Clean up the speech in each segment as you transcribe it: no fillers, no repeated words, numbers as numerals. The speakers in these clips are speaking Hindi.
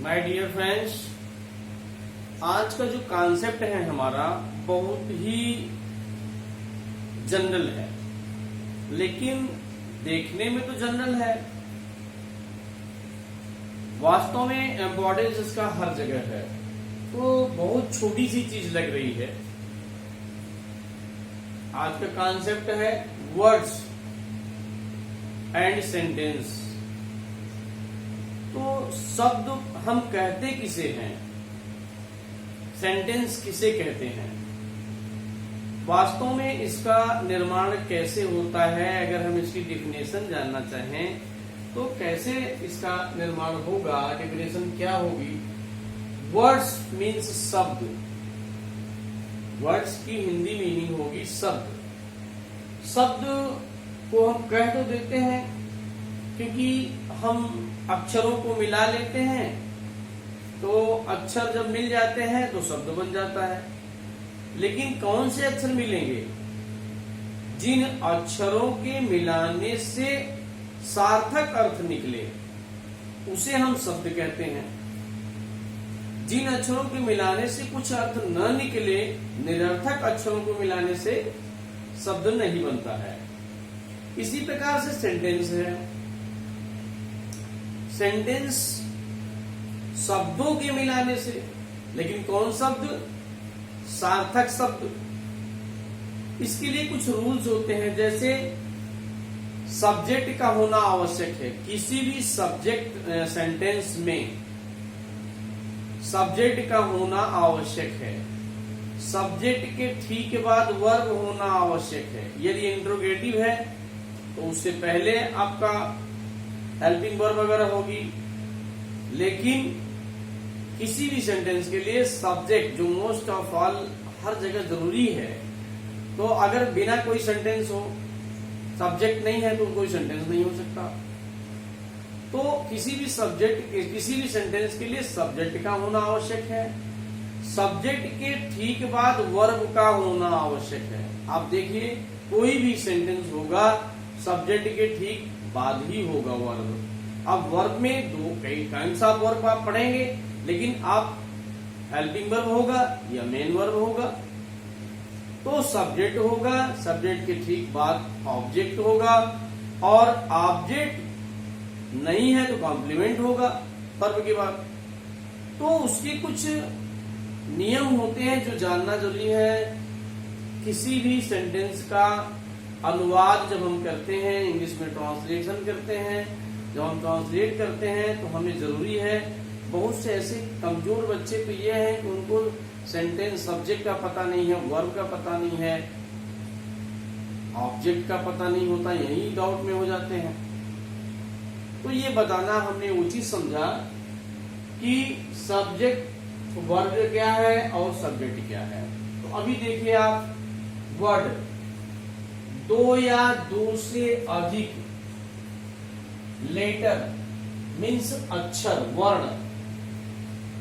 माय डियर फ्रेंड्स, आज का जो कॉन्सेप्ट है हमारा बहुत ही जनरल है, लेकिन देखने में तो जनरल है, वास्तव में इम्पोर्टेंस इसका हर जगह है। तो बहुत छोटी सी चीज लग रही है। आज का कॉन्सेप्ट है वर्ड्स एंड सेंटेंस। तो शब्द हम कहते किसे हैं, सेंटेंस किसे कहते हैं, वास्तव में इसका निर्माण कैसे होता है, अगर हम इसकी डिफिनेशन जानना चाहें तो कैसे इसका निर्माण होगा, डिफिनेशन क्या होगी। वर्ड्स मीन्स शब्द, वर्ड्स की हिंदी मीनिंग होगी शब्द। शब्द को हम कह तो देते हैं क्योंकि हम अक्षरों को मिला लेते हैं, तो अक्षर जब मिल जाते हैं तो शब्द बन जाता है। लेकिन कौन से अक्षर मिलेंगे? जिन अक्षरों के मिलाने से सार्थक अर्थ निकले उसे हम शब्द कहते हैं। जिन अक्षरों के मिलाने से कुछ अर्थ न निकले, निरर्थक अक्षरों को मिलाने से शब्द नहीं बनता है। इसी प्रकार से सेंटेंस है। सेंटेंस शब्दों के मिलाने से, लेकिन कौन शब्द? सार्थक शब्द। इसके लिए कुछ रूल्स होते हैं, जैसे सब्जेक्ट का होना आवश्यक है। किसी भी सब्जेक्ट सेंटेंस में सब्जेक्ट का होना आवश्यक है। सब्जेक्ट के ठीक बाद वर्ब होना आवश्यक है। यदि इंट्रोगेटिव है तो उससे पहले आपका हेल्पिंग वर्ब वगैरह होगी। लेकिन किसी भी सेंटेंस के लिए सब्जेक्ट, जो मोस्ट ऑफ ऑल हर जगह जरूरी है। तो अगर बिना कोई सेंटेंस हो, सब्जेक्ट नहीं है, तो कोई सेंटेंस नहीं हो सकता। तो किसी भी सब्जेक्ट, किसी भी सेंटेंस के लिए सब्जेक्ट का होना आवश्यक है। सब्जेक्ट के ठीक बाद वर्ब का होना आवश्यक है। आप देखिए, कोई भी सेंटेंस होगा सब्जेक्ट के ठीक बाद ही होगा वर्ब। अब वर्ब में कई सा वर्ब आप पढ़ेंगे, लेकिन आप हेल्पिंग वर्ब होगा या मेन वर्ब होगा। तो सब्जेक्ट होगा, सब्जेक्ट के ठीक बाद ऑब्जेक्ट होगा, और ऑब्जेक्ट नहीं है तो कॉम्प्लीमेंट होगा वर्ब के बाद। तो उसके कुछ नियम होते हैं जो जानना जरूरी है। किसी भी सेंटेंस का अनुवाद जब हम करते हैं, इंग्लिश में ट्रांसलेशन करते हैं, जब हम ट्रांसलेट करते हैं तो हमें जरूरी है। बहुत से ऐसे कमजोर बच्चे तो ये हैं कि उनको सेंटेंस सब्जेक्ट का पता नहीं है, वर्ब का पता नहीं है, ऑब्जेक्ट का पता नहीं होता, यही डाउट में हो जाते हैं। तो ये बताना हमने उचित समझा कि सब्जेक्ट वर्ड क्या है और सब्जेक्ट क्या है। तो अभी देखिए आप, वर्ड दो या दो से अधिक लेटर मीन्स अक्षर, वर्ण,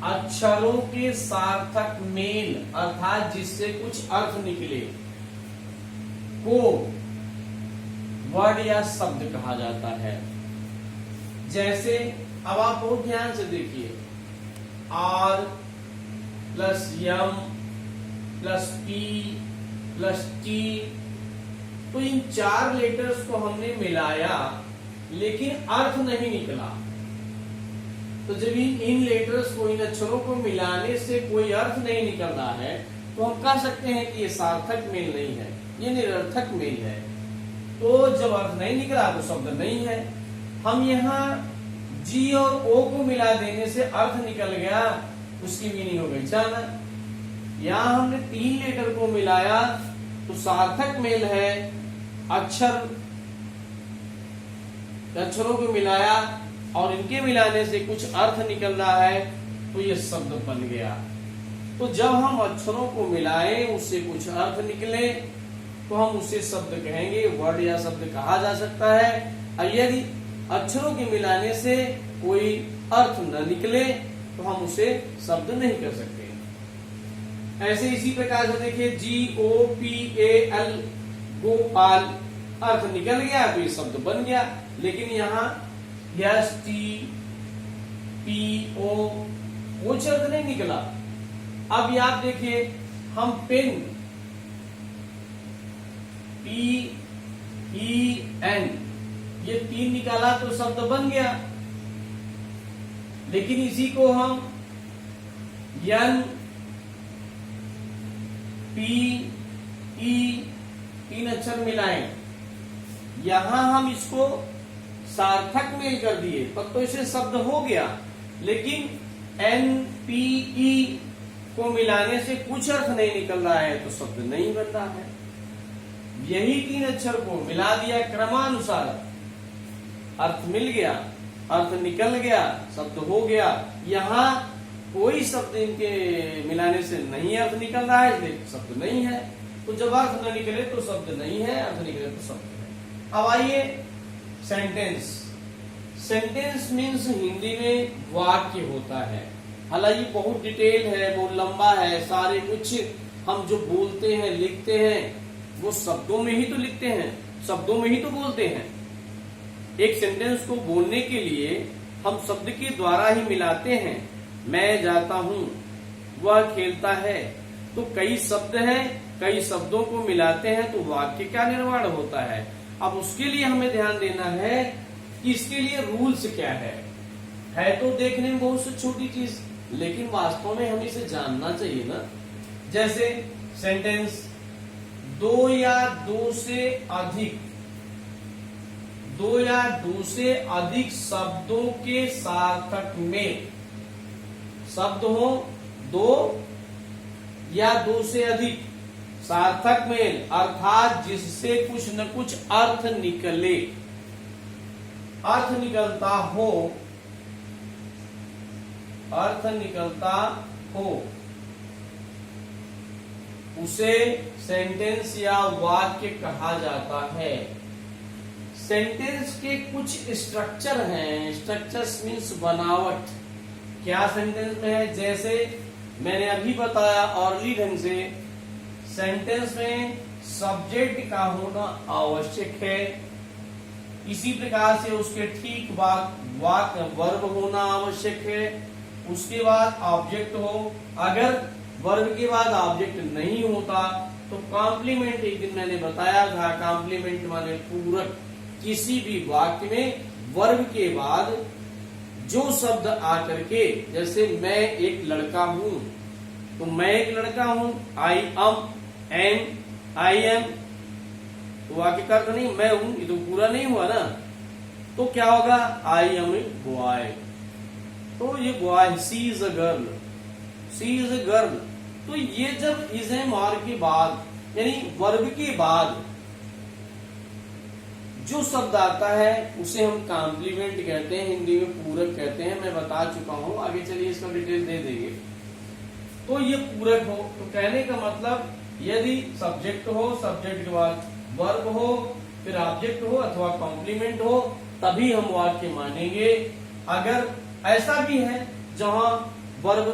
अक्षरों के सार्थक मेल अर्थात जिससे कुछ अर्थ निकले को वर्ड या शब्द कहा जाता है। जैसे अब आप बहुत ध्यान से देखिए, R plus M plus P plus T, तो इन चार लेटर्स को हमने मिलाया लेकिन अर्थ नहीं निकला। तो जब इन लेटर्स को, इन अक्षरों को मिलाने से कोई अर्थ नहीं निकल रहा है, तो हम कह सकते हैं कि ये सार्थक मेल नहीं है, ये निरर्थक मेल है। तो जब अर्थ नहीं निकला तो शब्द नहीं है। हम यहाँ जी और ओ को मिला देने से अर्थ निकल गया, उसकी मीनिंग हो गई जाना। यहाँ हमने तीन लेटर को मिलाया तो सार्थक मेल है। अक्षरों को मिलाया और इनके मिलाने से कुछ अर्थ निकल रहा है, तो ये शब्द बन गया। तो जब हम अक्षरों को मिलाएं, उससे कुछ अर्थ निकले, तो हम उसे शब्द कहेंगे, वर्ड या शब्द कहा जा सकता है। और यदि अक्षरों के मिलाने से कोई अर्थ न निकले तो हम उसे शब्द नहीं कर सकते। ऐसे इसी प्रकार से देखिए, GOPAL गोपाल, अर्थ निकल गया तो ये शब्द बन गया। लेकिन यहाँ ST PO, कुछ अर्थ नहीं निकला। अब ये आप देखिए, हम पेन PEN ये 3 निकाला तो शब्द बन गया, लेकिन इसी को हम NPE 3 अक्षर मिलाएं, यहां हम इसको सार्थक मेल कर दिए तब तो इसे शब्द हो गया, लेकिन NPE को मिलाने से कुछ अर्थ नहीं निकल रहा है तो शब्द नहीं बन रहा है। यही 3 अक्षर को मिला दिया क्रमानुसार, अर्थ मिल गया, अर्थ निकल गया, शब्द हो गया। यहाँ कोई शब्द इनके मिलाने से नहीं अर्थ निकल रहा है, इसलिए शब्द नहीं है। तो जब अर्थ न निकले तो शब्द नहीं है, अर्थ निकले तो शब्द है। अब आइए सेंटेंस। सेंटेंस मीन्स हिंदी में वाक्य होता है। हालांकि बहुत डिटेल है, बहुत लंबा है, सारे कुछ हम जो बोलते हैं लिखते हैं वो शब्दों में ही तो लिखते हैं, शब्दों में ही तो बोलते हैं। एक सेंटेंस को बोलने के लिए हम शब्द के द्वारा ही मिलाते हैं। मैं जाता हूं, वह खेलता है, तो कई शब्द हैं, कई शब्दों को मिलाते हैं तो वाक्य का निर्माण होता है। अब उसके लिए हमें ध्यान देना है कि इसके लिए रूल्स क्या है तो देखने में बहुत सी छोटी चीज, लेकिन वास्तव में हमें इसे जानना चाहिए ना। जैसे सेंटेंस 2 या 2 से अधिक शब्दों के सार्थक में, शब्द हो 2 या 2 से अधिक, सार्थक मेल अर्थात जिससे कुछ न कुछ अर्थ निकले, अर्थ निकलता हो, उसे सेंटेंस या वाक्य कहा जाता है। सेंटेंस के कुछ स्ट्रक्चर हैं, स्ट्रक्चर्स मीन्स बनावट, क्या सेंटेंस में है। जैसे मैंने अभी बताया ऑर्ली ढंग से, सेंटेंस में सब्जेक्ट का होना आवश्यक है, इसी प्रकार से उसके ठीक बाद वर्ब होना आवश्यक है, उसके बाद ऑब्जेक्ट हो। अगर वर्ब के बाद ऑब्जेक्ट नहीं होता तो कॉम्प्लीमेंट, एक दिन मैंने बताया था, कॉम्प्लीमेंट माने पूरक। किसी भी वाक्य में वर्ब के बाद जो शब्द आकर के, जैसे मैं एक लड़का हूं, तो मैं एक लड़का हूं, आई एम, तो वाक्य का अर्थ नहीं मैं हूं, ये तो पूरा नहीं हुआ ना। तो क्या होगा, आई एम ए बॉय, तो ये boy, C is a girl, तो ये जब इज एम आर के बाद यानी वर्ब के बाद जो शब्द आता है उसे हम कॉम्प्लीमेंट कहते हैं, हिंदी में पूरक कहते हैं। मैं बता चुका हूं, आगे चलिए इसका डिटेल दे देंगे। तो ये पूरक हो, तो कहने का मतलब यदि सब्जेक्ट हो, सब्जेक्ट के बाद वर्ब हो, फिर ऑब्जेक्ट हो अथवा कॉम्प्लीमेंट हो, तभी हम वाक्य मानेंगे। अगर ऐसा भी है जहां वर्ब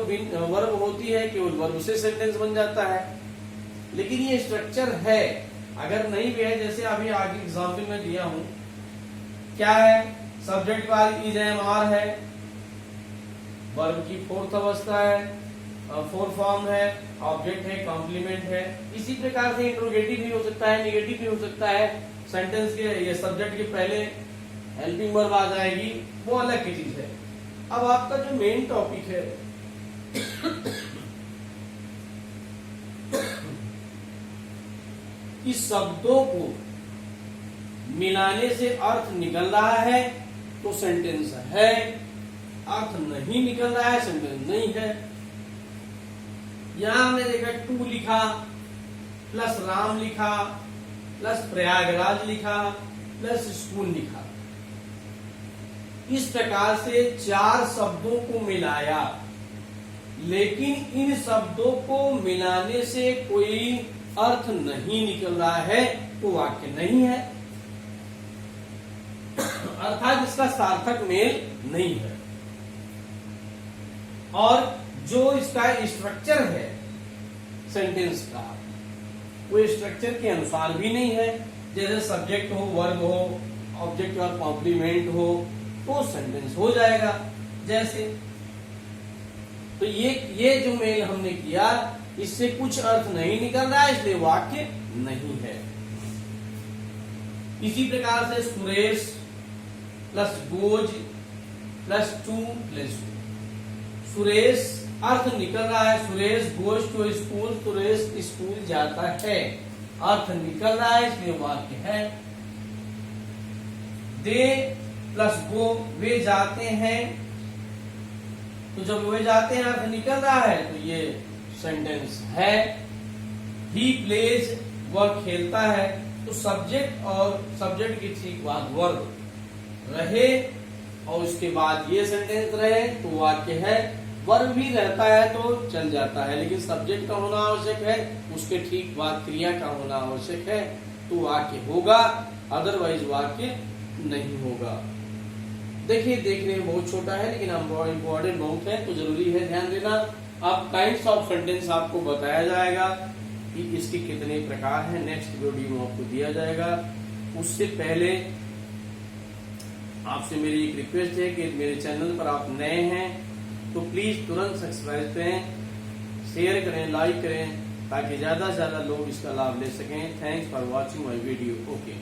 होती है, केवल वर्ब से सेंटेंस बन जाता है, लेकिन ये स्ट्रक्चर है। अगर नहीं भी है, जैसे अभी आगे एग्जाम्पल में दिया हूं, क्या है, सब्जेक्ट बाद इज एम आर है, वर्ब की 4th अवस्था है, 4 फॉर्म है, ऑब्जेक्ट है, कॉम्प्लीमेंट है। इसी प्रकार से इंट्रोगेटिव भी हो सकता है, नेगेटिव भी हो सकता है। सेंटेंस के ये सब्जेक्ट के पहले हेल्पिंग वर्ब आ जाएगी, वो अलग की चीज है। अब आपका जो मेन टॉपिक है कि शब्दों को मिलाने से अर्थ निकल रहा है तो सेंटेंस है, अर्थ नहीं निकल रहा है सेंटेंस नहीं है। यहां हमने देखा टू लिखा, प्लस राम लिखा, प्लस प्रयागराज लिखा, प्लस स्कूल लिखा। इस प्रकार से 4 शब्दों को मिलाया, लेकिन इन शब्दों को मिलाने से कोई अर्थ नहीं निकल रहा है तो वाक्य नहीं है, अर्थात इसका सार्थक मेल नहीं है। और जो इसका स्ट्रक्चर है सेंटेंस का, वो स्ट्रक्चर के अनुसार भी नहीं है। जैसे सब्जेक्ट हो, वर्ब हो, ऑब्जेक्ट और कॉम्प्लीमेंट हो तो सेंटेंस हो जाएगा, जैसे। तो ये जो मेल हमने किया इससे कुछ अर्थ नहीं निकल रहा है, इसलिए वाक्य नहीं है। इसी प्रकार से Suresh plus goes plus to plus Suresh अर्थ निकल रहा है, Suresh goes to school, Suresh school जाता है, अर्थ निकल रहा है इसलिए वाक्य है। दे प्लस गो वे जाते हैं, तो जब वे जाते हैं अर्थ निकल रहा है तो ये सेंटेंस है। ही प्लेज वह खेलता है, तो सब्जेक्ट और सब्जेक्ट के ठीक बाद वर्ब रहे और उसके बाद ये सेंटेंस रहे तो वाक्य है। वर्ब भी रहता है तो चल जाता है, लेकिन सब्जेक्ट का होना आवश्यक है, उसके ठीक बाद क्रिया का होना आवश्यक है तो वाक्य होगा, अदरवाइज वाक्य नहीं होगा। देखिए देखने में बहुत छोटा है लेकिन इम्पोर्टेंट बहुत है, तो जरूरी है ध्यान देना। अब काइंड्स ऑफ सेंटेंस आपको बताया जाएगा कि इसके कितने प्रकार हैं, नेक्स्ट वीडियो में आपको दिया जाएगा। उससे पहले आपसे मेरी एक रिक्वेस्ट है कि मेरे चैनल पर आप नए हैं तो प्लीज तुरंत सब्सक्राइब करें, शेयर करें, लाइक करें ताकि ज्यादा से ज्यादा लोग इसका लाभ ले सकें। Thanks for watching my video. Okay.